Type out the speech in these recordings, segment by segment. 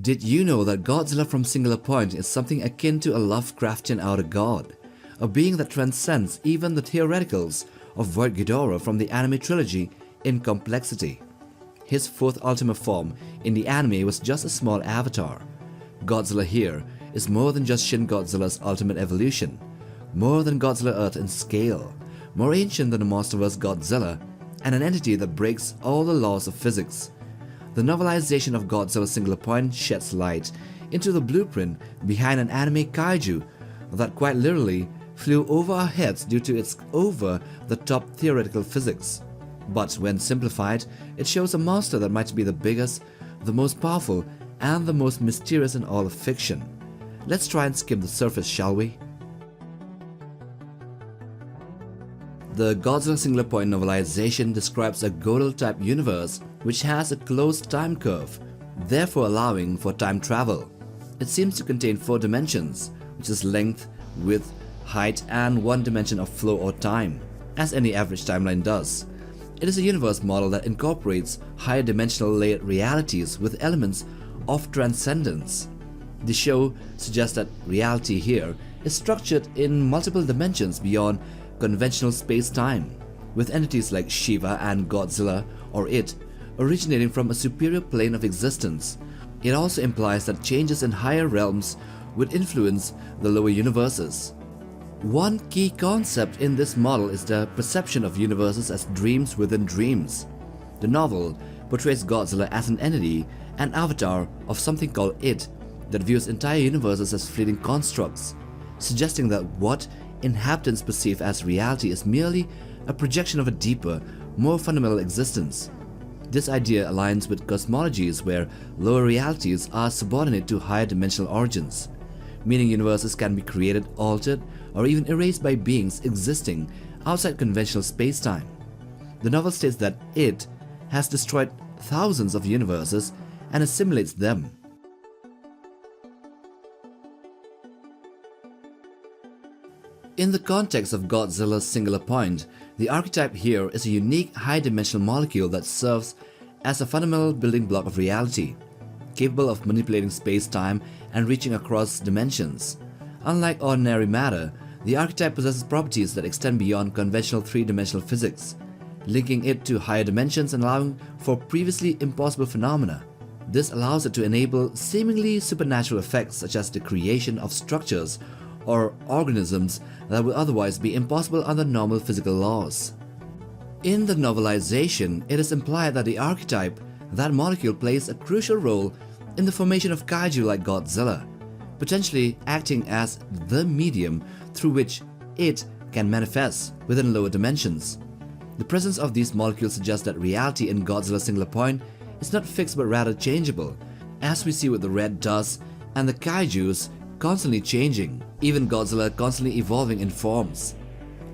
Did you know that Godzilla from Singular Point is something akin to a Lovecraftian Outer god, a being that transcends even the theoreticals of Void Ghidorah from the anime trilogy in complexity? His fourth Ultima form in the anime was just a small avatar. Godzilla here is more than just Shin Godzilla's ultimate evolution, more than Godzilla Earth in scale, more ancient than the Monsterverse Godzilla, and an entity that breaks all the laws of physics. The novelization of Godzilla Singular Point sheds light into the blueprint behind an anime kaiju that quite literally flew over our heads due to its over-the-top theoretical physics. But when simplified, it shows a monster that might be the biggest, the most powerful, and the most mysterious in all of fiction. Let's try and skim the surface, shall we? The Godzilla Singular Point novelization describes a Godel-type universe which has a closed time curve, therefore allowing for time travel. It seems to contain 4 dimensions, which is length, width, height, and 1 dimension of flow or time, as any average timeline does. It is a universe model that incorporates higher dimensional layered realities with elements of transcendence. The show suggests that reality here is structured in multiple dimensions beyond conventional space-time, with entities like Shiva and Godzilla, or It, originating from a superior plane of existence. It also implies that changes in higher realms would influence the lower universes. One key concept in this model is the perception of universes as dreams within dreams. The novel portrays Godzilla as an entity, an avatar of something called It, that views entire universes as fleeting constructs, suggesting that what inhabitants perceive as reality is merely a projection of a deeper, more fundamental existence. This idea aligns with cosmologies where lower realities are subordinate to higher dimensional origins, meaning universes can be created, altered, or even erased by beings existing outside conventional space-time. The novel states that It has destroyed thousands of universes and assimilates them. In the context of Godzilla's Singular Point, the archetype here is a unique high-dimensional molecule that serves as a fundamental building block of reality, capable of manipulating space-time and reaching across dimensions. Unlike ordinary matter, the archetype possesses properties that extend beyond conventional three-dimensional physics, linking it to higher dimensions and allowing for previously impossible phenomena. This allows it to enable seemingly supernatural effects such as the creation of structures or organisms that would otherwise be impossible under normal physical laws. In the novelization, it is implied that the archetype, that molecule, plays a crucial role in the formation of kaiju like Godzilla, potentially acting as the medium through which It can manifest within lower dimensions. The presence of these molecules suggests that reality in Godzilla's Singular Point is not fixed but rather changeable, as we see with the red dust and the kaijus constantly changing, even Godzilla constantly evolving in forms.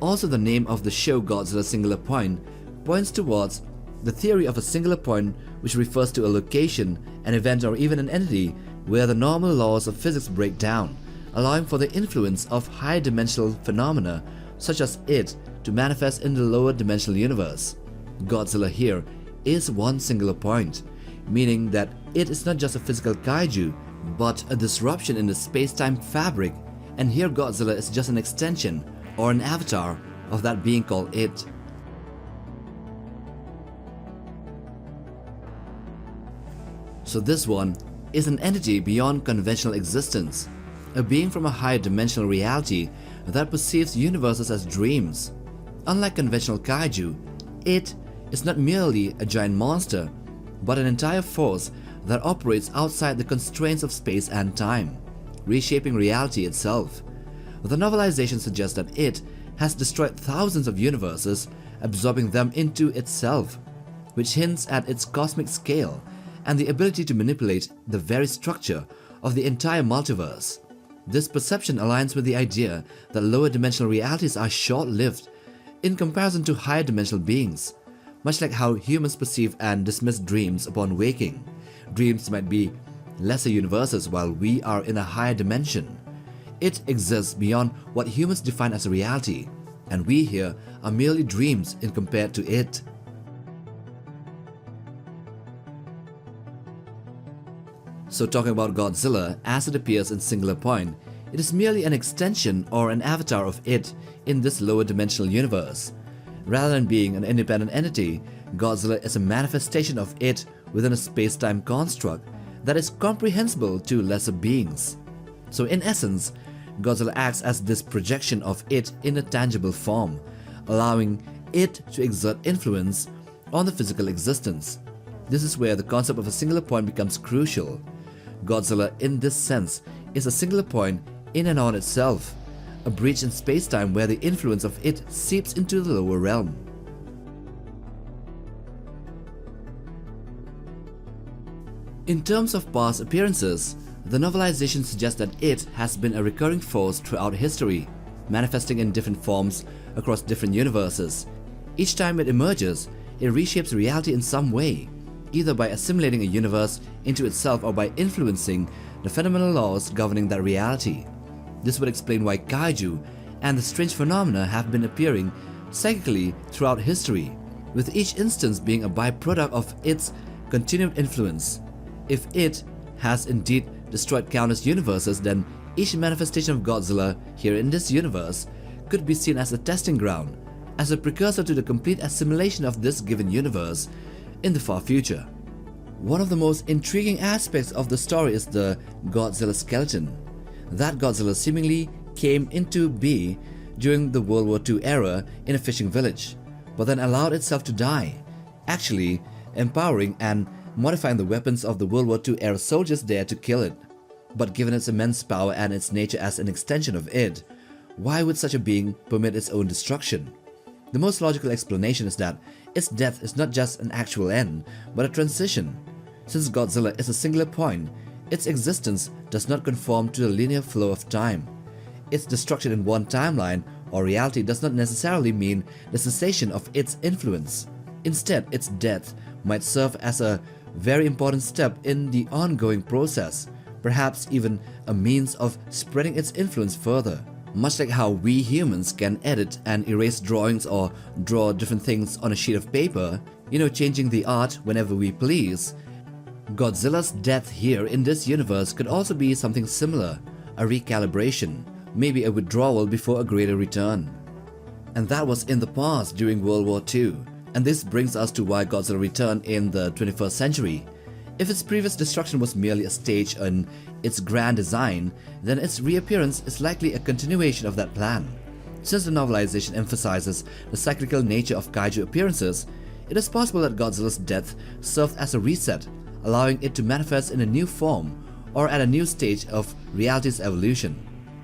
Also, the name of the show Godzilla Singular Point points towards the theory of a singular point, which refers to a location, an event, or even an entity where the normal laws of physics break down, allowing for the influence of high-dimensional phenomena such as It to manifest in the lower dimensional universe. Godzilla here is one singular point, meaning that It is not just a physical kaiju, but a disruption in the space-time fabric, and here Godzilla is just an extension or an avatar of that being called It. So this one is an entity beyond conventional existence, a being from a higher dimensional reality that perceives universes as dreams. Unlike conventional kaiju, It is not merely a giant monster, but an entire force that operates outside the constraints of space and time, reshaping reality itself. The novelization suggests that It has destroyed thousands of universes, absorbing them into itself, which hints at its cosmic scale and the ability to manipulate the very structure of the entire multiverse. This perception aligns with the idea that lower dimensional realities are short-lived in comparison to higher dimensional beings, much like how humans perceive and dismiss dreams upon waking. Dreams might be lesser universes while we are in a higher dimension. It exists beyond what humans define as a reality, and we here are merely dreams in compared to It. So talking about Godzilla as it appears in Singular Point, it is merely an extension or an avatar of it in this lower dimensional universe. Rather than being an independent entity, Godzilla is a manifestation of it within a space-time construct that is comprehensible to lesser beings. So in essence, Godzilla acts as this projection of it in a tangible form, allowing it to exert influence on the physical existence. This is where the concept of a singular point becomes crucial. Godzilla, in this sense, is a singular point in and on itself, a breach in space-time where the influence of it seeps into the lower realm. In terms of past appearances, the novelization suggests that it has been a recurring force throughout history, manifesting in different forms across different universes. Each time it emerges, it reshapes reality in some way, either by assimilating a universe into itself or by influencing the fundamental laws governing that reality. This would explain why kaiju and the strange phenomena have been appearing cyclically throughout history, with each instance being a byproduct of its continued influence. If it has indeed destroyed countless universes, then each manifestation of Godzilla here in this universe could be seen as a testing ground, as a precursor to the complete assimilation of this given universe in the far future. One of the most intriguing aspects of the story is the Godzilla skeleton. That Godzilla seemingly came into being during the World War II era in a fishing village, but then allowed itself to die, actually empowering and modifying the weapons of the World War II era soldiers there to kill it. But given its immense power and its nature as an extension of it, why would such a being permit its own destruction? The most logical explanation is that its death is not just an actual end, but a transition. Since Godzilla is a singular point, its existence does not conform to the linear flow of time. Its destruction in one timeline or reality does not necessarily mean the cessation of its influence. Instead, its death might serve as a very important step in the ongoing process, perhaps even a means of spreading its influence further. Much like how we humans can edit and erase drawings or draw different things on a sheet of paper, changing the art whenever we please, Godzilla's death here in this universe could also be something similar, a recalibration, maybe a withdrawal before a greater return. And that was in the past during World War II, and this brings us to why Godzilla returned in the 21st century. If its previous destruction was merely a stage in its grand design, then its reappearance is likely a continuation of that plan. Since the novelization emphasizes the cyclical nature of kaiju appearances, it is possible that Godzilla's death served as a reset, allowing it to manifest in a new form or at a new stage of reality's evolution.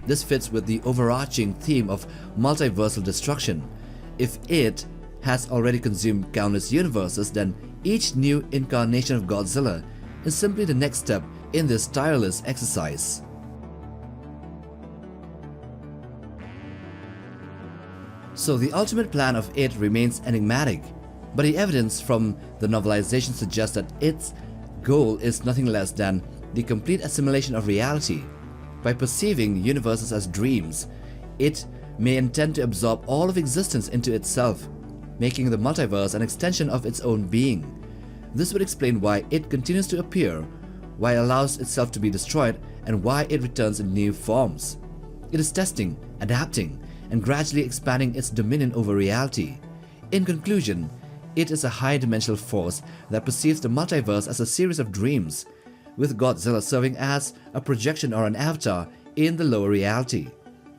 This fits with the overarching theme of multiversal destruction. If it has already consumed countless universes, then each new incarnation of Godzilla is simply the next step in this tireless exercise. So the ultimate plan of it remains enigmatic, but the evidence from the novelization suggests that its goal is nothing less than the complete assimilation of reality. By perceiving universes as dreams, it may intend to absorb all of existence into itself, making the multiverse an extension of its own being. This would explain why it continues to appear, why it allows itself to be destroyed, and why it returns in new forms. It is testing, adapting, and gradually expanding its dominion over reality. In conclusion, it is a high-dimensional force that perceives the multiverse as a series of dreams, with Godzilla serving as a projection or an avatar in the lower reality.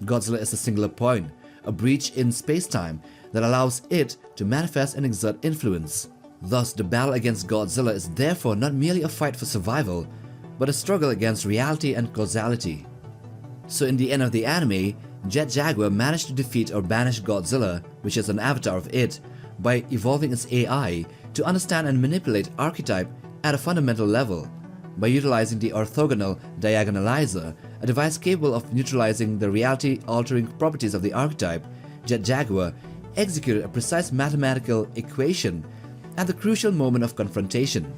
Godzilla is a singular point, a breach in space-time that allows it to manifest and exert influence. Thus, the battle against Godzilla is therefore not merely a fight for survival, but a struggle against reality and causality. So in the end of the anime, Jet Jaguar managed to defeat or banish Godzilla, which is an avatar of it, by evolving its AI to understand and manipulate archetype at a fundamental level. By utilizing the orthogonal diagonalizer, a device capable of neutralizing the reality-altering properties of the archetype, Jet Jaguar executed a precise mathematical equation at the crucial moment of confrontation.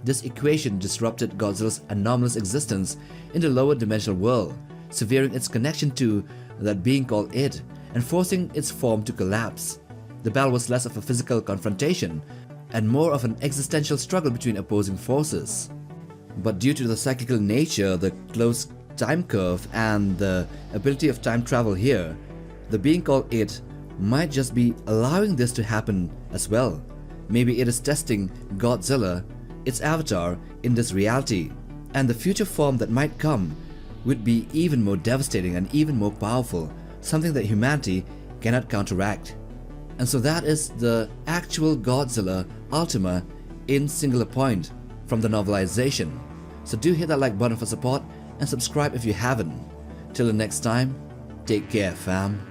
This equation disrupted Godzilla's anomalous existence in the lower dimensional world, severing its connection to that being called it and forcing its form to collapse. The battle was less of a physical confrontation and more of an existential struggle between opposing forces. But due to the cyclical nature, the close time curve, and the ability of time travel here, the being called It might just be allowing this to happen as well. Maybe it is testing Godzilla, its avatar, in this reality, and the future form that might come would be even more devastating and even more powerful, something that humanity cannot counteract. And so that is the actual Godzilla Ultima in Singular Point from the novelization. So do hit that like button for support and subscribe if you haven't. Till the next time, take care fam.